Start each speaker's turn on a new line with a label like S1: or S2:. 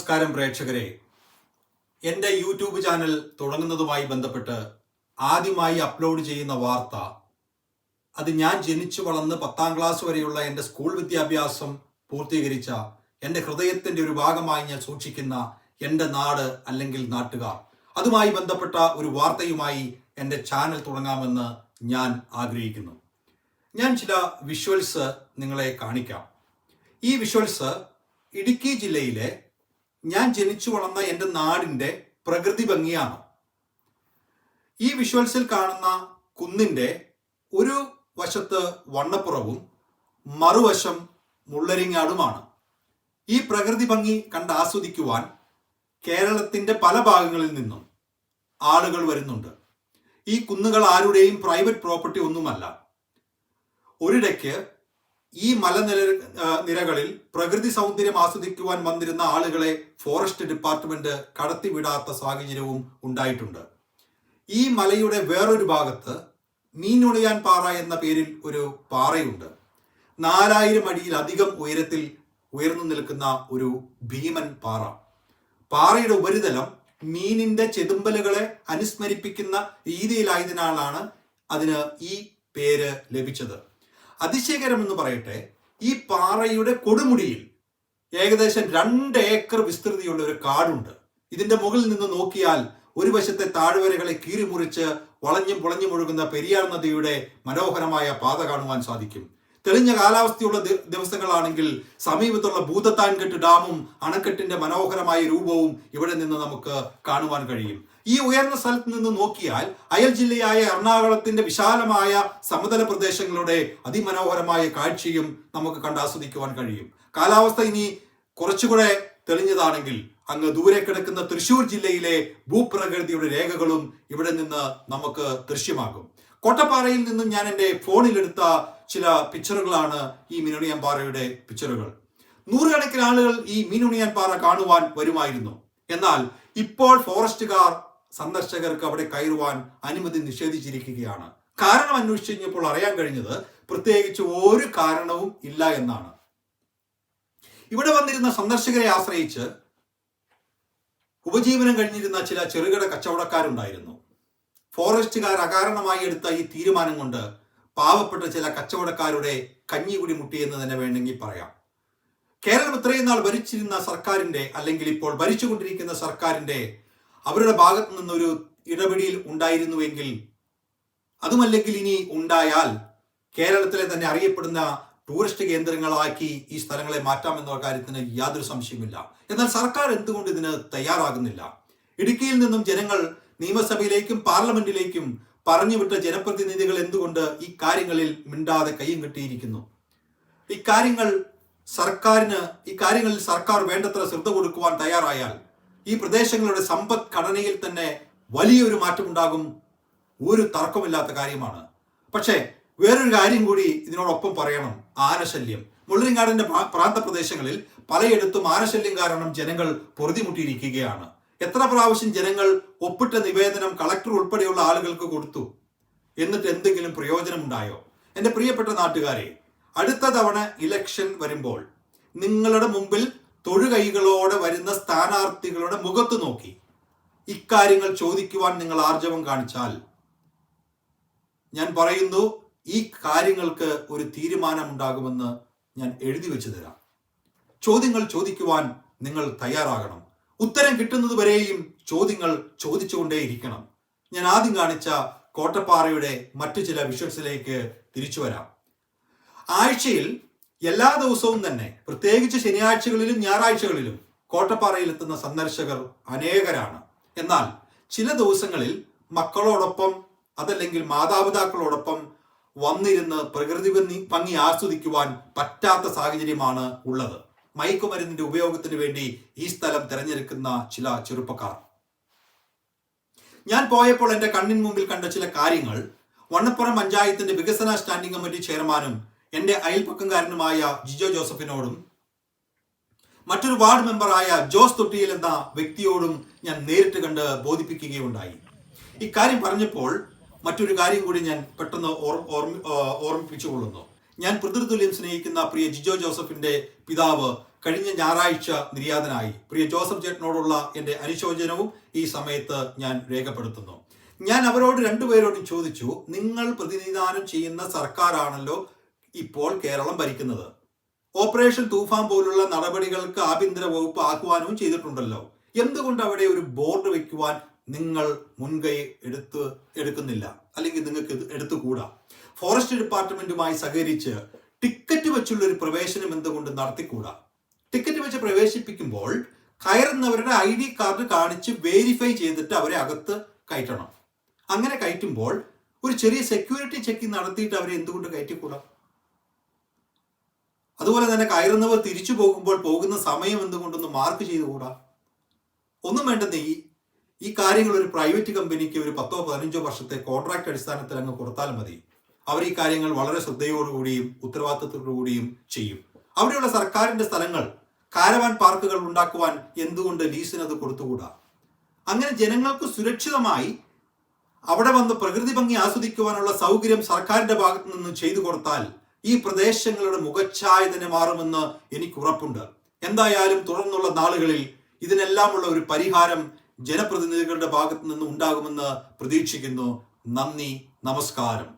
S1: നമസ്കാരം പ്രേക്ഷകരെ. എൻ്റെ യൂട്യൂബ് ചാനൽ തുടങ്ങുന്നതുമായി ബന്ധപ്പെട്ട് ആദ്യമായി അപ്ലോഡ് ചെയ്യുന്ന വാർത്ത, അത് ഞാൻ ജനിച്ചു വളർന്ന് 10ാം ക്ലാസ് വരെയുള്ള എൻ്റെ സ്കൂൾ വിദ്യാഭ്യാസം പൂർത്തീകരിച്ച എൻ്റെ ഹൃദയത്തിൻ്റെ ഒരു ഭാഗമായി ഞാൻ സൂക്ഷിക്കുന്ന എൻ്റെ നാട് അല്ലെങ്കിൽ നാട്ടുകാർ, അതുമായി ബന്ധപ്പെട്ട ഒരു വാർത്തയുമായി എൻ്റെ ചാനൽ തുടങ്ങാമെന്ന് ഞാൻ ആഗ്രഹിക്കുന്നു. ഞാൻ ചില വിഷ്വൽസ് നിങ്ങളെ കാണിക്കാം. ഈ വിഷ്വൽസ് ഇടുക്കി ജില്ലയിലെ ഞാൻ ജനിച്ചു വളർന്ന എൻ്റെ നാടിൻ്റെ പ്രകൃതി ഭംഗിയാണ്. ഈ വിഷ്വൽസിൽ കാണുന്ന കുന്നിൻ്റെ ഒരു വശത്ത് വണ്ണപ്പുറവും മറുവശം മുള്ളരിങ്ങാടുമാണ്. ഈ പ്രകൃതി ഭംഗി കണ്ട് ആസ്വദിക്കുവാൻ കേരളത്തിൻ്റെ പല ഭാഗങ്ങളിൽ നിന്നും ആളുകൾ വരുന്നുണ്ട്. ഈ കുന്നുകൾ ആരുടെയും പ്രൈവറ്റ് പ്രോപ്പർട്ടി ഒന്നുമല്ല. ഒരിടയ്ക്ക് ഈ നിരകളിൽ പ്രകൃതി സൗന്ദര്യം ആസ്വദിക്കുവാൻ വന്നിരുന്ന ആളുകളെ ഫോറസ്റ്റ് ഡിപ്പാർട്ട്മെന്റ് കടത്തിവിടാത്ത സാഹചര്യവും ഉണ്ടായിട്ടുണ്ട്. ഈ മലയുടെ വേറൊരു ഭാഗത്ത് മീനുളിയാൻ പാറ എന്ന പേരിൽ ഒരു പാറയുണ്ട്. 4000 അടിയിലധികം ഉയരത്തിൽ ഉയർന്നു നിൽക്കുന്ന ഒരു ഭീമൻ പാറ. പാറയുടെ ഉപരിതലം മീനിന്റെ ചെതുമ്പലുകളെ അനുസ്മരിപ്പിക്കുന്ന രീതിയിലായതിനാലാണ് അതിന് ഈ പേര് ലഭിച്ചത്. അതിശയകരമെന്ന് പറയട്ടെ, ഈ പാറയുടെ കൊടുമുടിയിൽ ഏകദേശം 2 ഏക്കർ വിസ്തൃതിയുള്ള ഒരു കാടുണ്ട്. ഇതിന്റെ മുകളിൽ നിന്ന് നോക്കിയാൽ ഒരു വശത്തെ താഴ്വരകളെ കീറിമുറിച്ച് വളഞ്ഞും പുളഞ്ഞും ഒഴുകുന്ന പെരിയാർ നദിയുടെ മനോഹരമായ പാത കാണുവാൻ സാധിക്കും. തെളിഞ്ഞ കാലാവസ്ഥയുള്ള ദിവസങ്ങളാണെങ്കിൽ സമീപത്തുള്ള ഭൂതത്താൻകെട്ട് ഡാമും അണക്കെട്ടിന്റെ മനോഹരമായ രൂപവും ഇവിടെ നിന്ന് നമുക്ക് കാണുവാൻ കഴിയും. ഈ ഉയർന്ന സ്ഥലത്ത് നിന്ന് നോക്കിയാൽ അയൽ ജില്ലയായ എറണാകുളത്തിന്റെ വിശാലമായ സമതല പ്രദേശങ്ങളുടെ അതിമനോഹരമായ കാഴ്ചയും നമുക്ക് കണ്ടാസ്വദിക്കുവാൻ കഴിയും. കാലാവസ്ഥ ഇനി കുറച്ചുകൂടെ തെളിഞ്ഞതാണെങ്കിൽ അങ്ങ് ദൂരെ കിടക്കുന്ന തൃശ്ശൂർ ജില്ലയിലെ ഭൂപ്രകൃതിയുടെ രേഖകളും ഇവിടെ നിന്ന് നമുക്ക് ദൃശ്യമാകും. കോട്ടപ്പാറയിൽ നിന്നും ഞാൻ എൻ്റെ ഫോണിലെടുത്ത ചില പിക്ചറുകളാണ് ഈ മീനുണിയാൻ പാറയുടെ പിക്ചറുകൾ. 100 കണക്കിന് ആളുകൾ ഈ മീനുണിയാൻ പാറ കാണുവാൻ വരുമായിരുന്നു. എന്നാൽ ഇപ്പോൾ ഫോറസ്റ്റുകാർ സന്ദർശകർക്ക് അവിടെ കയറുവാൻ അനുമതി നിഷേധിച്ചിരിക്കുകയാണ്. കാരണം അന്വേഷിച്ചു കഴിഞ്ഞപ്പോൾ അറിയാൻ കഴിഞ്ഞത് പ്രത്യേകിച്ച് ഒരു കാരണവും ഇല്ല എന്നാണ്. ഇവിടെ വന്നിരുന്ന സന്ദർശകരെ ആശ്രയിച്ച് ഉപജീവനം കഴിഞ്ഞിരുന്ന ചില ചെറുകിട കച്ചവടക്കാരുണ്ടായിരുന്നു. ഫോറസ്റ്റുകാർ അകാരണമായി എടുത്ത ഈ തീരുമാനം കൊണ്ട് പാവപ്പെട്ട ചില കച്ചവടക്കാരുടെ കഞ്ഞികുടി മുട്ടിയെന്ന് തന്നെ വേണമെങ്കിൽ പറയാം. കേരളം ഇത്രയും നാൾ ഭരിച്ചിരുന്ന സർക്കാരിന്റെ, അല്ലെങ്കിൽ ഇപ്പോൾ ഭരിച്ചുകൊണ്ടിരിക്കുന്ന സർക്കാരിന്റെ അവരുടെ ഭാഗത്തു നിന്നൊരു ഇടപെടൽ ഉണ്ടായിരുന്നുവെങ്കിൽ, അതുമല്ലെങ്കിൽ ഇനി ഉണ്ടായാൽ കേരളത്തിലെ തന്നെ അറിയപ്പെടുന്ന ടൂറിസ്റ്റ് കേന്ദ്രങ്ങളാക്കി ഈ സ്ഥലങ്ങളെ മാറ്റാമെന്ന കാര്യത്തിന് യാതൊരു സംശയമില്ല. എന്നാൽ സർക്കാർ എന്തുകൊണ്ട് ഇതിന് തയ്യാറാകുന്നില്ല? ഇടുക്കിയിൽ നിന്നും ജനങ്ങൾ നിയമസഭയിലേക്കും പാർലമെന്റിലേക്കും പറഞ്ഞുവിട്ട ജനപ്രതിനിധികൾ എന്തുകൊണ്ട് ഈ കാര്യങ്ങളിൽ മിണ്ടാതെ കയ്യും കെട്ടിയിരിക്കുന്നു? ഇക്കാര്യങ്ങളിൽ സർക്കാർ വേണ്ടത്ര ശ്രദ്ധ കൊടുക്കുവാൻ തയ്യാറായാൽ ഈ പ്രദേശങ്ങളുടെ സമ്പദ്ഘടനയിൽ തന്നെ വലിയൊരു മാറ്റമുണ്ടാകും. ഒരു തർക്കമില്ലാത്ത കാര്യമാണ്. പക്ഷേ വേറൊരു കാര്യം കൂടി ഇതിനോടൊപ്പം പറയണം. ആനശല്യം. മുള്ളരിങ്ങാടിന്റെ പ്രാന്തപ്രദേശങ്ങളിൽ പലയിടത്തും ആനശല്യം കാരണം ജനങ്ങൾ പൊറുതിമുട്ടിയിരിക്കുകയാണ്. എത്ര പ്രാവശ്യം ജനങ്ങൾ ഒപ്പിട്ട നിവേദനം കളക്ടർ ഉൾപ്പെടെയുള്ള ആളുകൾക്ക് കൊടുത്തു, എന്നിട്ട് എന്തെങ്കിലും പ്രയോജനമുണ്ടായോ? എൻ്റെ പ്രിയപ്പെട്ട നാട്ടുകാരെ, അടുത്ത തവണ ഇലക്ഷൻ വരുമ്പോൾ നിങ്ങളുടെ മുമ്പിൽ തൊഴുകൈകളോടെ വരുന്ന സ്ഥാനാർത്ഥികളുടെ മുഖത്ത് നോക്കി ഇക്കാര്യങ്ങൾ ചോദിക്കുവാൻ നിങ്ങൾ ആർജവം കാണിച്ചാൽ, ഞാൻ പറയുന്നു, ഈ കാര്യങ്ങൾക്ക് ഒരു തീരുമാനമുണ്ടാകുമെന്ന് ഞാൻ എഴുതി വെച്ചു തരാം. ചോദ്യങ്ങൾ ചോദിക്കുവാൻ നിങ്ങൾ തയ്യാറാകണം. ഉത്തരം കിട്ടുന്നതുവരെയും ചോദ്യങ്ങൾ ചോദിച്ചുകൊണ്ടേയിരിക്കണം. ഞാൻ ആദ്യം കാണിച്ച കോട്ടപ്പാറയുടെ മറ്റു ചില വിഷ്വൽസിലേക്ക് തിരിച്ചു വരാം. ആഴ്ചയിൽ എല്ലാ ദിവസവും തന്നെ, പ്രത്യേകിച്ച് ശനിയാഴ്ചകളിലും ഞായറാഴ്ചകളിലും കോട്ടപ്പാറയിലെത്തുന്ന സന്ദർശകർ അനേകരാണ്. എന്നാൽ ചില ദിവസങ്ങളിൽ മക്കളോടൊപ്പം അതല്ലെങ്കിൽ മാതാപിതാക്കളോടൊപ്പം വന്നിരുന്ന് പ്രകൃതി ഭംഗി ആസ്വദിക്കുവാൻ പറ്റാത്ത സാഹചര്യമാണ് ഉള്ളത്. മയക്കുമരുന്നിന്റെ ഉപയോഗത്തിന് വേണ്ടി ഈ സ്ഥലം തിരഞ്ഞെടുക്കുന്ന ചില ചെറുപ്പക്കാർ. ഞാൻ പോയപ്പോൾ എൻ്റെ കണ്ണിന് മുമ്പിൽ കണ്ട ചില കാര്യങ്ങൾ വണ്ണപ്പുറം പഞ്ചായത്തിന്റെ വികസന സ്റ്റാൻഡിംഗ് കമ്മിറ്റി ചെയർമാനും എൻ്റെ അയൽപ്പക്കംകാരനുമായ ജിജോ ജോസഫിനോടും മറ്റൊരു വാർഡ് മെമ്പറായ ജോസ് തൊട്ടിയിൽ എന്ന വ്യക്തിയോടും ഞാൻ നേരിട്ട് കണ്ട് ബോധിപ്പിക്കുകയുണ്ടായി. ഇക്കാര്യം പറഞ്ഞപ്പോൾ മറ്റൊരു കാര്യം കൂടി ഞാൻ പെട്ടെന്ന് ഓർമ്മിപ്പിച്ചുകൊള്ളുന്നു. ഞാൻ പിതൃതുല്യം സ്നേഹിക്കുന്ന പ്രിയ ജിജോ ജോസഫിന്റെ പിതാവ് കഴിഞ്ഞ ഞായറാഴ്ച നിര്യാതനായി. പ്രിയ ജോസഫ് ചേട്ടനോടുള്ള എൻ്റെ അനുശോചനവും ഈ സമയത്ത് ഞാൻ രേഖപ്പെടുത്തുന്നു. ഞാൻ അവരോട് രണ്ടുപേരോടും ചോദിച്ചു, നിങ്ങൾ പ്രതിനിധാനം ചെയ്യുന്ന സർക്കാരാണല്ലോ ഇപ്പോൾ കേരളം ഭരിക്കുന്നത്. ഓപ്പറേഷൻ തൂഫാൻ പോലുള്ള നടപടികൾക്ക് ആഭ്യന്തര വകുപ്പ് ആഹ്വാനവും ചെയ്തിട്ടുണ്ടല്ലോ. എന്തുകൊണ്ട് അവിടെ ഒരു ബോർഡ് വെക്കുവാൻ നിങ്ങൾ മുൻകൈ എടുക്കുന്നില്ല, അല്ലെങ്കിൽ നിങ്ങൾക്ക് എടുത്തുകൂടാ? ഫോറസ്റ്റ് ഡിപ്പാർട്ട്മെന്റുമായി സഹകരിച്ച് ടിക്കറ്റ് വെച്ചുള്ള ഒരു പ്രവേശനം എന്തുകൊണ്ട് നടത്തിക്കൂടാ? ടിക്കറ്റ് വെച്ച് പ്രവേശിപ്പിക്കുമ്പോൾ കയറുന്നവരുടെ ID കാർഡ് കാണിച്ച് വെരിഫൈ ചെയ്തിട്ട് അവരെ അകത്ത് കയറ്റണം. അങ്ങനെ കയറ്റുമ്പോൾ ഒരു ചെറിയ സെക്യൂരിറ്റി ചെക്കിംഗ് നടത്തിയിട്ട് അവരെ എന്തുകൊണ്ട് കയറ്റിക്കൂടാ? അതുപോലെ തന്നെ കയറുന്നവർ തിരിച്ചു പോകുമ്പോൾ പോകുന്ന സമയം എന്തുകൊണ്ടൊന്ന് മാർക്ക് ചെയ്തുകൂടാ? ഒന്നും വേണ്ടെന്നേ, ഈ കാര്യങ്ങൾ ഒരു പ്രൈവറ്റ് കമ്പനിക്ക് ഒരു 10-15 വർഷത്തെ കോൺട്രാക്ട് അടിസ്ഥാനത്തിൽ അങ്ങ് കൊടുത്താൽ മതി. അവർ ഈ കാര്യങ്ങൾ വളരെ ശ്രദ്ധയോടുകൂടിയും ഉത്തരവാദിത്വത്തോടുകൂടിയും ചെയ്യും. അവിടെയുള്ള സർക്കാരിന്റെ സ്ഥലങ്ങൾ, കാരവാൻ പാർക്കുകൾ ഉണ്ടാക്കുവാൻ എന്തുകൊണ്ട് ലീസിന് അത് കൊടുത്തുകൂടാ? അങ്ങനെ ജനങ്ങൾക്ക് സുരക്ഷിതമായി അവിടെ വന്ന് പ്രകൃതി ഭംഗി ആസ്വദിക്കുവാനുള്ള സൗകര്യം സർക്കാരിന്റെ ഭാഗത്തു നിന്ന് ചെയ്തു കൊടുത്താൽ ഈ പ്രദേശങ്ങളുടെ മുഖച്ഛായ തന്നെ മാറുമെന്ന് എനിക്ക് ഉറപ്പുണ്ട്. എന്തായാലും തുടർന്നുള്ള നാളുകളിൽ ഇതിനെല്ലാമുള്ള ഒരു പരിഹാരം ജനപ്രതിനിധികളുടെ ഭാഗത്തു നിന്ന് ഉണ്ടാകുമെന്ന് പ്രതീക്ഷിക്കുന്നു. നന്ദി, നമസ്കാരം.